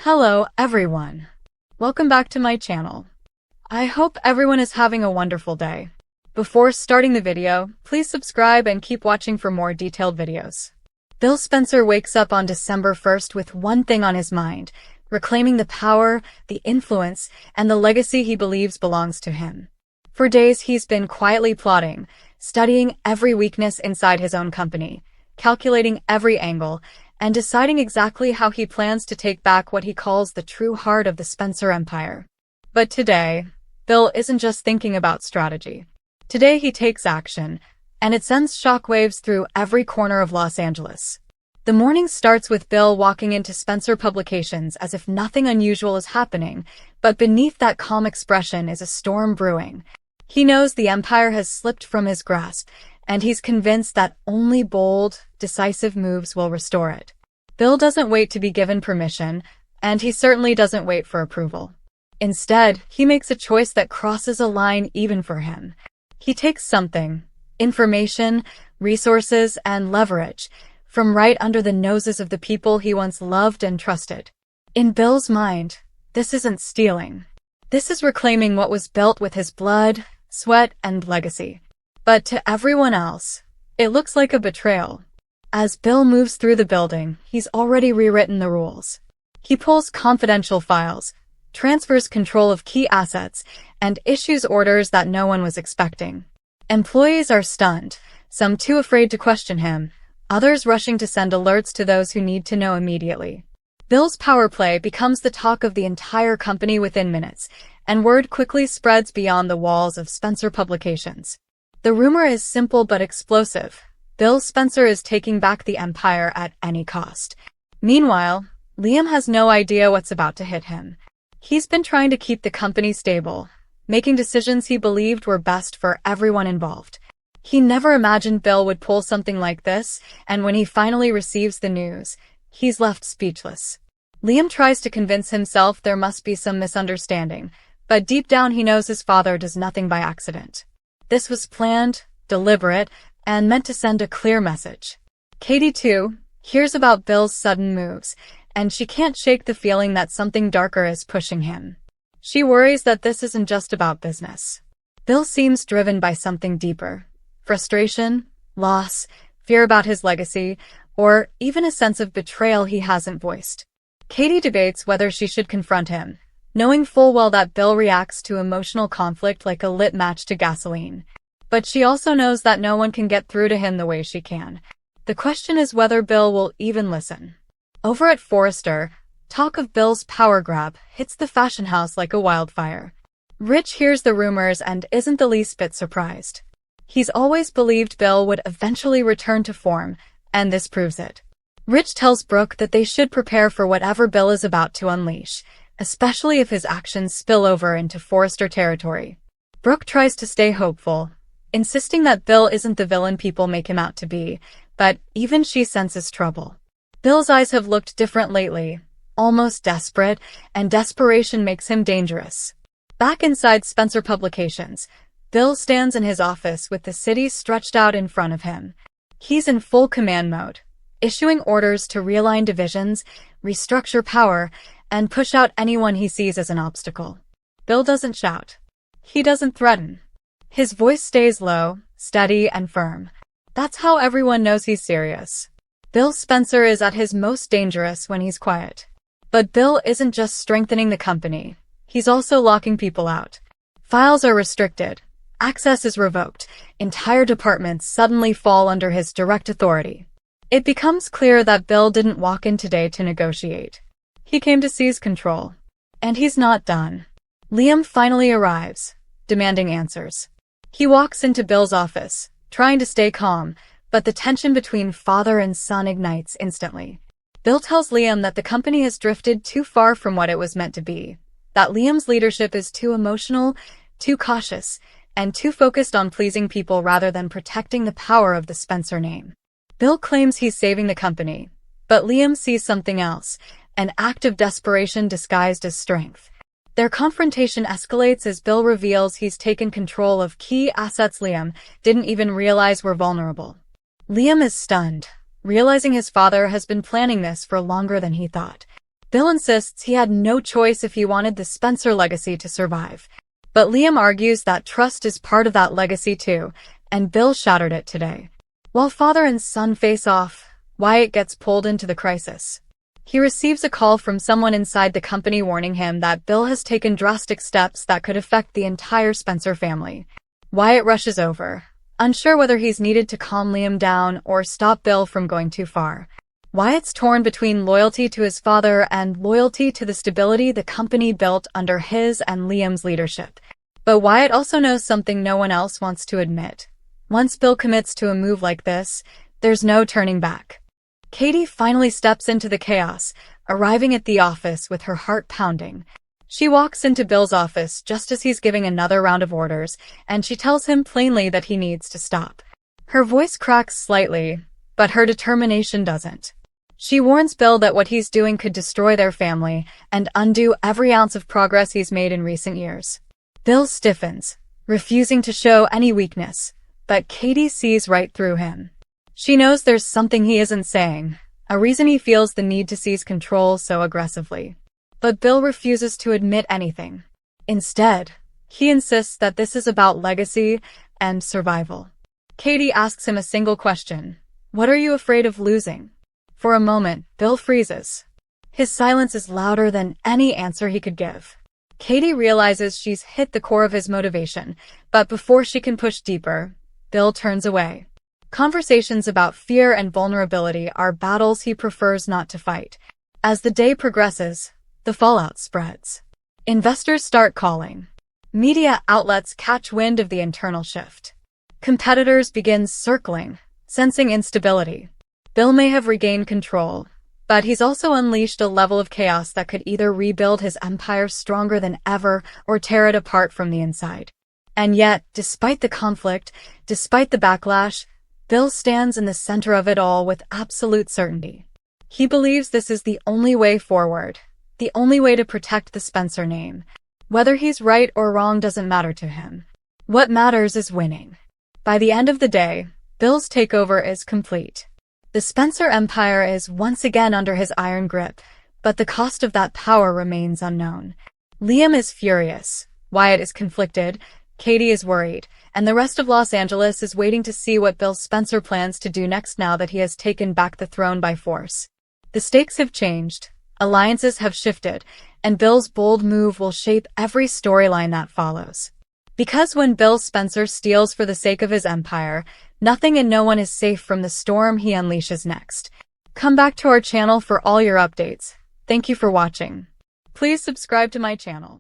Hello, everyone. Welcome back to my channel. I hope everyone is having a wonderful day. Before starting the video, please subscribe and keep watching for more detailed videos. Bill Spencer wakes up on December 1st with one thing on his mind: reclaiming the power, the influence, and the legacy he believes belongs to him. For days he's been quietly plotting, studying every weakness inside his own company, calculating every angle, and deciding exactly how he plans to take back what he calls the true heart of the Spencer Empire. But today, Bill isn't just thinking about strategy. Today he takes action, and it sends shockwaves through every corner of Los Angeles. The morning starts with Bill walking into Spencer Publications as if nothing unusual is happening, but beneath that calm expression is a storm brewing. He knows the empire has slipped from his grasp, and he's convinced that only bold, decisive moves will restore it. Bill doesn't wait to be given permission, and he certainly doesn't wait for approval. Instead, he makes a choice that crosses a line even for him. He takes something, information, resources, and leverage, from right under the noses of the people he once loved and trusted. In Bill's mind, this isn't stealing. This is reclaiming what was built with his blood, sweat, and legacy. But to everyone else, it looks like a betrayal. As Bill moves through the building, he's already rewritten the rules. He pulls confidential files, transfers control of key assets, and issues orders that no one was expecting. Employees are stunned, some too afraid to question him, others rushing to send alerts to those who need to know immediately. Bill's power play becomes the talk of the entire company within minutes, and word quickly spreads beyond the walls of Spencer Publications. The rumor is simple but explosive. Bill Spencer is taking back the empire at any cost. Meanwhile, Liam has no idea what's about to hit him. He's been trying to keep the company stable, making decisions he believed were best for everyone involved. He never imagined Bill would pull something like this, and when he finally receives the news, he's left speechless. Liam tries to convince himself there must be some misunderstanding, but deep down he knows his father does nothing by accident. This was planned, deliberate, and meant to send a clear message. Katie, too, hears about Bill's sudden moves, and she can't shake the feeling that something darker is pushing him. She worries that this isn't just about business. Bill seems driven by something deeper: frustration, loss, fear about his legacy, or even a sense of betrayal he hasn't voiced. Katie debates whether she should confront him, knowing full well that Bill reacts to emotional conflict like a lit match to gasoline. But she also knows that no one can get through to him the way she can. The question is whether Bill will even listen. Over at Forrester, talk of Bill's power grab hits the fashion house like a wildfire. Rich hears the rumors and isn't the least bit surprised. He's always believed Bill would eventually return to form, and this proves it. Rich tells Brooke that they should prepare for whatever Bill is about to unleash, especially if his actions spill over into Forrester territory. Brooke tries to stay hopeful, insisting that Bill isn't the villain people make him out to be, but even she senses trouble. Bill's eyes have looked different lately, almost desperate, and desperation makes him dangerous. Back inside Spencer Publications, Bill stands in his office with the city stretched out in front of him. He's in full command mode, issuing orders to realign divisions, restructure power, and push out anyone he sees as an obstacle. Bill doesn't shout. He doesn't threaten. His voice stays low, steady, and firm. That's how everyone knows he's serious. Bill Spencer is at his most dangerous when he's quiet. But Bill isn't just strengthening the company. He's also locking people out. Files are restricted. Access is revoked. Entire departments suddenly fall under his direct authority. It becomes clear that Bill didn't walk in today to negotiate. He came to seize control. And he's not done. Liam finally arrives, demanding answers. He walks into Bill's office, trying to stay calm, but the tension between father and son ignites instantly. Bill tells Liam that the company has drifted too far from what it was meant to be, that Liam's leadership is too emotional, too cautious, and too focused on pleasing people rather than protecting the power of the Spencer name. Bill claims he's saving the company, but Liam sees something else, an act of desperation disguised as strength. Their confrontation escalates as Bill reveals he's taken control of key assets Liam didn't even realize were vulnerable. Liam is stunned, realizing his father has been planning this for longer than he thought. Bill insists he had no choice if he wanted the Spencer legacy to survive. But Liam argues that trust is part of that legacy too, and Bill shattered it today. While father and son face off, Wyatt gets pulled into the crisis. He receives a call from someone inside the company warning him that Bill has taken drastic steps that could affect the entire Spencer family. Wyatt rushes over, unsure whether he's needed to calm Liam down or stop Bill from going too far. Wyatt's torn between loyalty to his father and loyalty to the stability the company built under his and Liam's leadership. But Wyatt also knows something no one else wants to admit. Once Bill commits to a move like this, there's no turning back. Katie finally steps into the chaos, arriving at the office with her heart pounding. She walks into Bill's office just as he's giving another round of orders, and she tells him plainly that he needs to stop. Her voice cracks slightly, but her determination doesn't. She warns Bill that what he's doing could destroy their family and undo every ounce of progress he's made in recent years. Bill stiffens, refusing to show any weakness, but Katie sees right through him. She knows there's something he isn't saying, a reason he feels the need to seize control so aggressively. But Bill refuses to admit anything. Instead, he insists that this is about legacy and survival. Katie asks him a single question. What are you afraid of losing? For a moment, Bill freezes. His silence is louder than any answer he could give. Katie realizes she's hit the core of his motivation, but before she can push deeper, Bill turns away. Conversations about fear and vulnerability are battles he prefers not to fight. As the day progresses, the fallout spreads. Investors start calling. Media outlets catch wind of the internal shift. Competitors begin circling, sensing instability. Bill may have regained control, but he's also unleashed a level of chaos that could either rebuild his empire stronger than ever or tear it apart from the inside. And yet, despite the conflict, despite the backlash, Bill stands in the center of it all with absolute certainty. He believes this is the only way forward, the only way to protect the Spencer name. Whether he's right or wrong doesn't matter to him. What matters is winning. By the end of the day, Bill's takeover is complete. The Spencer Empire is once again under his iron grip, but the cost of that power remains unknown. Liam is furious, Wyatt is conflicted, Katie is worried, and the rest of Los Angeles is waiting to see what Bill Spencer plans to do next now that he has taken back the throne by force. The stakes have changed, alliances have shifted, and Bill's bold move will shape every storyline that follows. Because when Bill Spencer steals for the sake of his empire, nothing and no one is safe from the storm he unleashes next. Come back to our channel for all your updates. Thank you for watching. Please subscribe to my channel.